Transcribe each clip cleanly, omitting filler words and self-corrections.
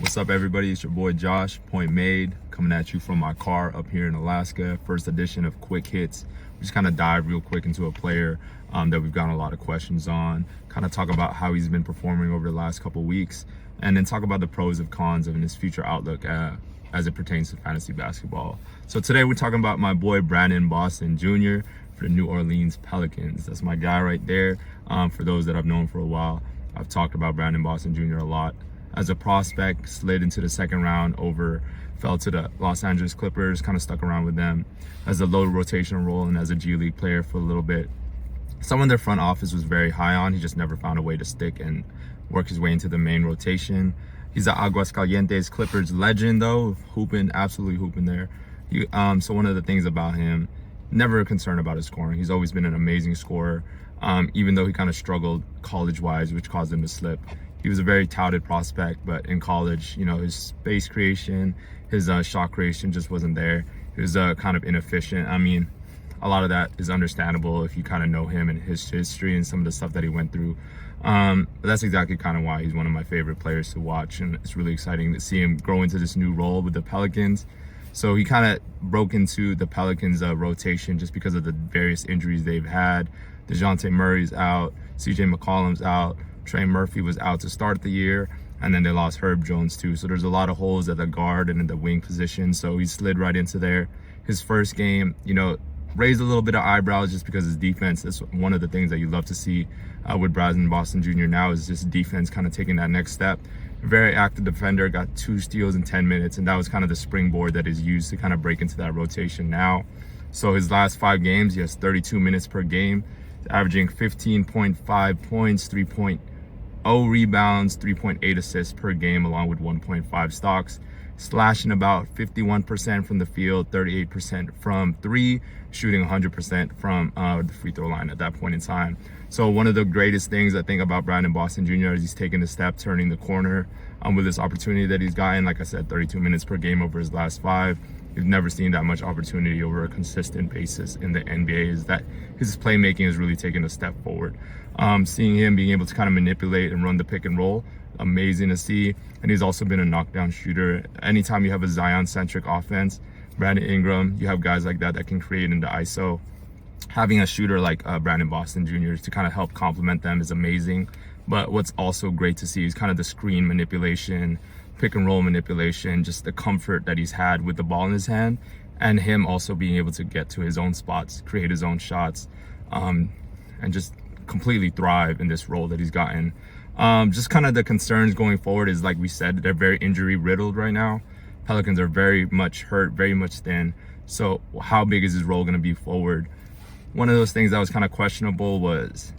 What's up, everybody? It's your boy Josh, Point Made, coming at you from my car up here in Alaska. First edition of Quick Hits. We just kind of dive real quick into a player that we've gotten a lot of questions on, kind of talk about how he's been performing over the last couple weeks, and then talk about the pros and cons and his future outlook as it pertains to fantasy basketball. So today we're talking about my boy Brandon Boston Jr. for the New Orleans Pelicans. That's my guy right there. For those that I've known for a while, I've talked about Brandon Boston Jr. a lot. As a prospect, slid into the second round, fell to the Los Angeles Clippers, kind of stuck around with them as a low rotational role and as a G League player for a little bit. Someone their front office was very high on. He just never found a way to stick and work his way into the main rotation. He's an Aguascalientes Clippers legend, though, absolutely hooping there. So one of the things about him, never a concern about his scoring. He's always been an amazing scorer, even though he kind of struggled college-wise, which caused him to slip. He was a very touted prospect, but in college, his space creation, his shot creation just wasn't there. He was kind of inefficient. I mean, a lot of that is understandable if you kind of know him and his history and some of the stuff that he went through. But that's exactly kind of why he's one of my favorite players to watch, and it's really exciting to see him grow into this new role with the Pelicans. So he kind of broke into the Pelicans rotation just because of the various injuries they've had. DeJounte Murray's out, CJ McCollum's out, Trey Murphy was out to start the year, and then they lost Herb Jones too. So there's a lot of holes at the guard and in the wing position. So he slid right into there. His first game, raised a little bit of eyebrows just because his defense. That's one of the things that you love to see with Brandon Boston Jr. now, is just defense kind of taking that next step. Very active defender, got 2 steals in 10 minutes, and that was kind of the springboard that is used to kind of break into that rotation now. So his last 5 games, he has 32 minutes per game, averaging 15.5 points, 3.0 rebounds, 3.8 assists per game, along with 1.5 stocks, slashing about 51% from the field, 38% from 3, shooting 100% from the free throw line at that point in time. So one of the greatest things I think about Brandon Boston Jr. is he's taking the step, turning the corner with this opportunity that he's gotten. Like I said, 32 minutes per game over his last 5. We've never seen that much opportunity over a consistent basis in the NBA. Is that his playmaking is really taking a step forward. Seeing him being able to kind of manipulate and run the pick and roll, amazing to see. And he's also been a knockdown shooter. Anytime you have a Zion-centric offense, Brandon Ingram, you have guys like that can create in the ISO. Having a shooter like Brandon Boston Jr. to kind of help complement them is amazing. But what's also great to see is kind of the screen manipulation, pick and roll manipulation, just the comfort that he's had with the ball in his hand, and him also being able to get to his own spots, create his own shots, and just completely thrive in this role that he's gotten. Just kind of the concerns going forward is, like we said, they're very injury riddled right now. Pelicans are very much hurt, very much thin. So how big is his role going to be forward? One of those things that was kind of questionable was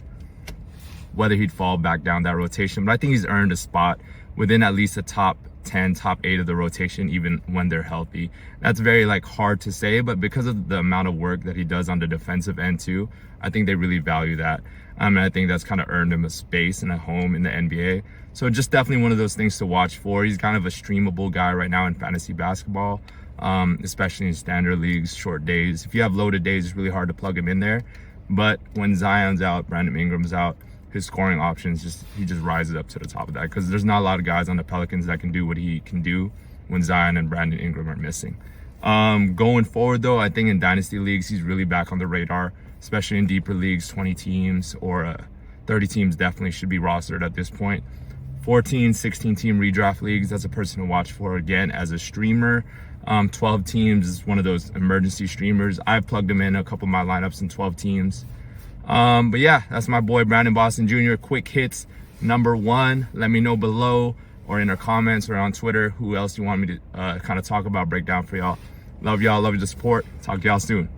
whether he'd fall back down that rotation. But I think he's earned a spot within at least the top 10, top 8 of the rotation, even when they're healthy. That's very hard to say, but because of the amount of work that he does on the defensive end too, I think they really value that. And I think that's kind of earned him a space and a home in the NBA. So just definitely one of those things to watch for. He's kind of a streamable guy right now in fantasy basketball, especially in standard leagues, short days. If you have loaded days, it's really hard to plug him in there. But when Zion's out, Brandon Ingram's out, his scoring options, he just rises up to the top of that, because there's not a lot of guys on the Pelicans that can do what he can do when Zion and Brandon Ingram are missing. Going forward, though, I think in Dynasty leagues, he's really back on the radar, especially in deeper leagues. 20 teams or 30 teams definitely should be rostered at this point. 14, 16 team redraft leagues, that's a person to watch for again as a streamer. 12 teams is one of those emergency streamers. I've plugged him in a couple of my lineups in 12 teams. But yeah, that's my boy Brandon Boston Jr. Quick Hits #1. Let me know below or in our comments or on Twitter who else you want me to kind of talk about, break down for y'all. Love y'all, love your support. Talk to y'all soon.